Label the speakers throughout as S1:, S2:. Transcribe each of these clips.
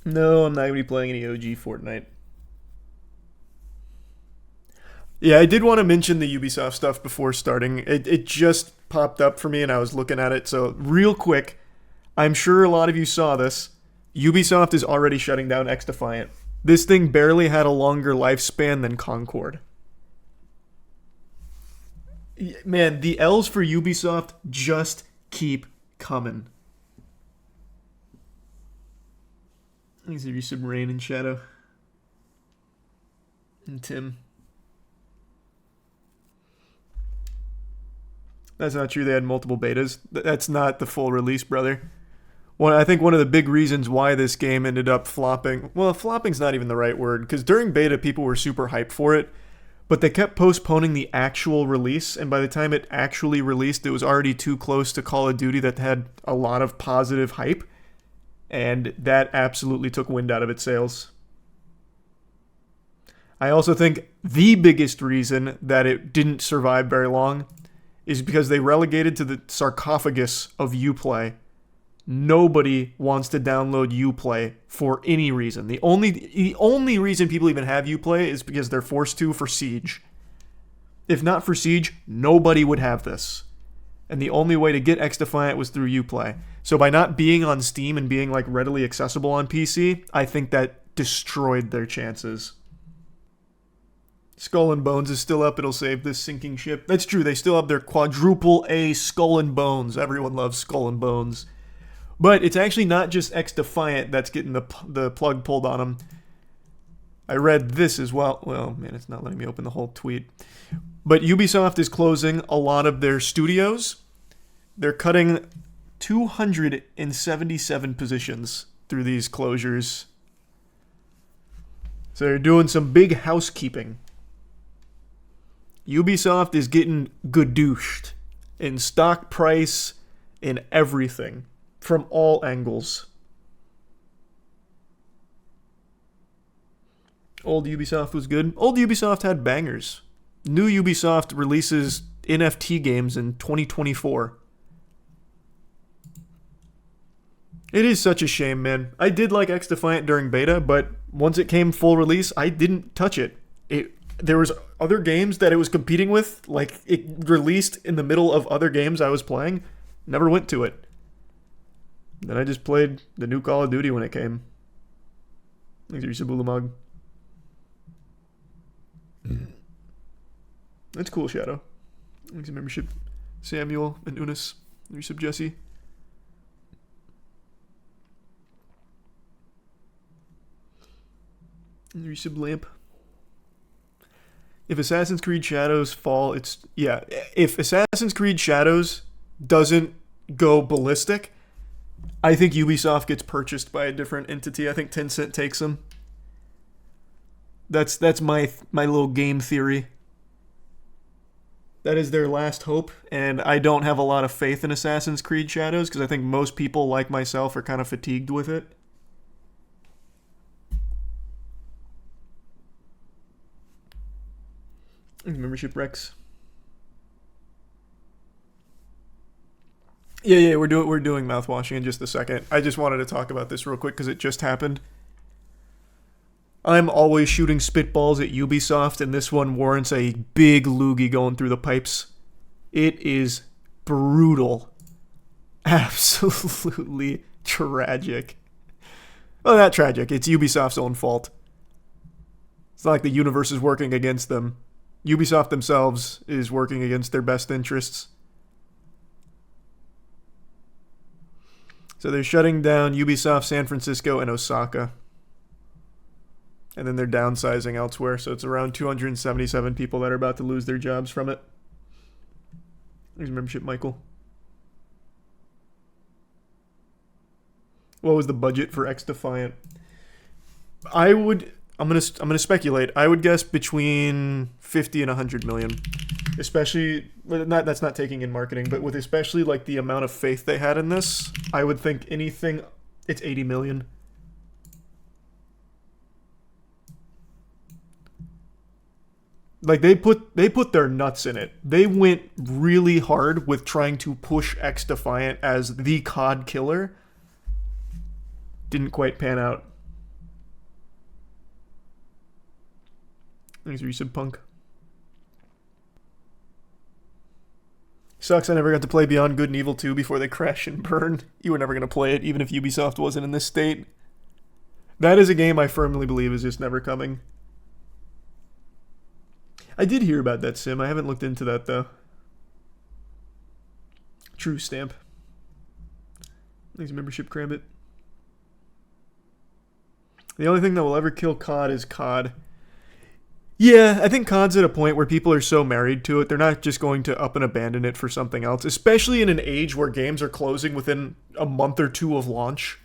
S1: No, I'm not gonna be playing any OG Fortnite. Yeah, I did want to mention the Ubisoft stuff before starting. It just popped up for me and I was looking at it. So, real quick, I'm sure a lot of you saw this. Ubisoft is already shutting down XDefiant. This thing barely had a longer lifespan than Concord. Man, the L's for Ubisoft just keep coming. These are you some Rain and Shadow. And Tim. That's not true. They had multiple betas. That's not the full release, brother. I think one of the big reasons why this game ended up flopping. Well, flopping's not even the right word, because during beta people were super hyped for it, but they kept postponing the actual release, and by the time it actually released, it was already too close to Call of Duty that had a lot of positive hype, and that absolutely took wind out of its sails. I also think the biggest reason that it didn't survive very long is because they relegated to the sarcophagus of Uplay. Nobody wants to download Uplay for any reason. The only reason people even have Uplay is because they're forced to for Siege. If not for Siege, nobody would have this. And the only way to get XDefiant was through Uplay. So by not being on Steam and being like readily accessible on PC, I think that destroyed their chances. Skull and Bones is still up. It'll save this sinking ship. That's true. They still have their quadruple A Skull and Bones. Everyone loves Skull and Bones. But it's actually not just XDefiant that's getting the plug pulled on them. I read this as well. Well, man, it's not letting me open the whole tweet. But Ubisoft is closing a lot of their studios. They're cutting 277 positions through these closures. So they're doing some big housekeeping. Ubisoft is getting gadooshed in stock price, in everything, from all angles. Old Ubisoft was good. Old Ubisoft had bangers. New Ubisoft releases NFT games in 2024. It is such a shame, man. I did like XDefiant during beta, but once it came full release, I didn't touch it. There was other games that it was competing with, like it released in the middle of other games I was playing. Never went to it. Then I just played the new Call of Duty when it came. Thanks, Risabulamog. That's cool, Shadow. Thanks, membership. Samuel and Unis. Resub Jesse. Resub Lamp. If Assassin's Creed Shadows fall, if Assassin's Creed Shadows doesn't go ballistic, I think Ubisoft gets purchased by a different entity. I think Tencent takes them. That's my little game theory. That is their last hope, and I don't have a lot of faith in Assassin's Creed Shadows because I think most people, like myself, are kind of fatigued with it. Membership Rex. Yeah, we're doing mouthwashing in just a second. I just wanted to talk about this real quick because it just happened. I'm always shooting spitballs at Ubisoft, and this one warrants a big loogie going through the pipes. It is brutal. Absolutely tragic. Well, not tragic. It's Ubisoft's own fault. It's not like the universe is working against them. Ubisoft themselves is working against their best interests. So they're shutting down Ubisoft San Francisco and Osaka. And then they're downsizing elsewhere. So it's around 277 people that are about to lose their jobs from it. There's membership, Michael. What was the budget for XDefiant? I'm gonna speculate. I would guess between 50 and 100 million. Especially, that's not taking in marketing, but with especially like the amount of faith they had in this, I would think anything, it's 80 million. Like they put their nuts in it. They went really hard with trying to push XDefiant as the COD killer. Didn't quite pan out. Thanks for resub, punk. Sucks I never got to play Beyond Good and Evil 2 before they crash and burn. You were never going to play it, even if Ubisoft wasn't in this state. That is a game I firmly believe is just never coming. I did hear about that sim. I haven't looked into that, though. True stamp. Thanks, membership, Crambit. The only thing that will ever kill COD is COD. Yeah, I think COD's at a point where people are so married to it, they're not just going to up and abandon it for something else, especially in an age where games are closing within a month or two of launch.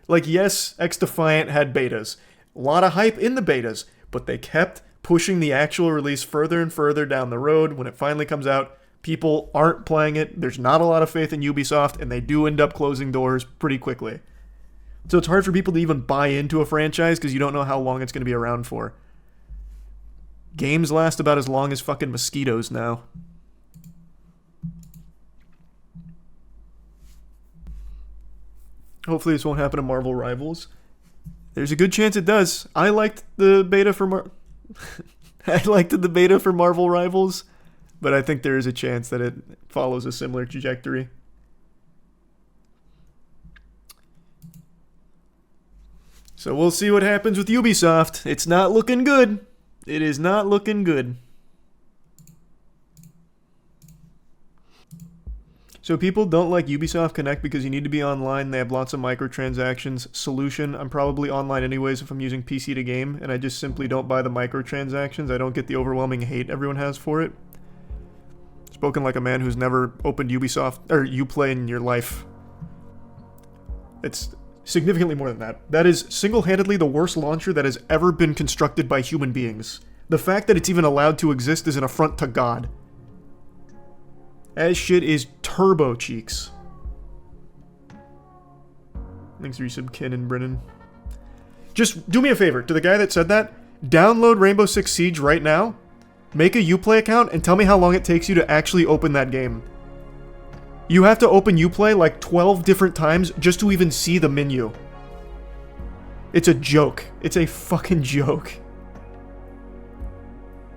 S1: Like, yes, XDefiant had betas. A lot of hype in the betas, but they kept pushing the actual release further and further down the road. When it finally comes out, people aren't playing it, there's not a lot of faith in Ubisoft, and they do end up closing doors pretty quickly. So it's hard for people to even buy into a franchise because you don't know how long it's going to be around for. Games last about as long as fucking mosquitoes now. Hopefully this won't happen to Marvel Rivals. There's a good chance it does. I liked the beta for the beta for Marvel Rivals, but I think there is a chance that it follows a similar trajectory. So we'll see what happens with Ubisoft. It's not looking good. It is not looking good. So people don't like Ubisoft Connect because you need to be online. They have lots of microtransactions. Solution, I'm probably online anyways if I'm using PC to game, and I just simply don't buy the microtransactions. I don't get the overwhelming hate everyone has for it. Spoken like a man who's never opened Ubisoft or Uplay in your life. It's significantly more than that. That is single-handedly the worst launcher that has ever been constructed by human beings. The fact that it's even allowed to exist is an affront to God. That shit is turbo cheeks. Thanks for resub, Ken and Brennan. Just do me a favor, to the guy that said that, download Rainbow Six Siege right now, make a Uplay account, and tell me how long it takes you to actually open that game. You have to open Uplay like 12 different times just to even see the menu. It's a joke. It's a fucking joke.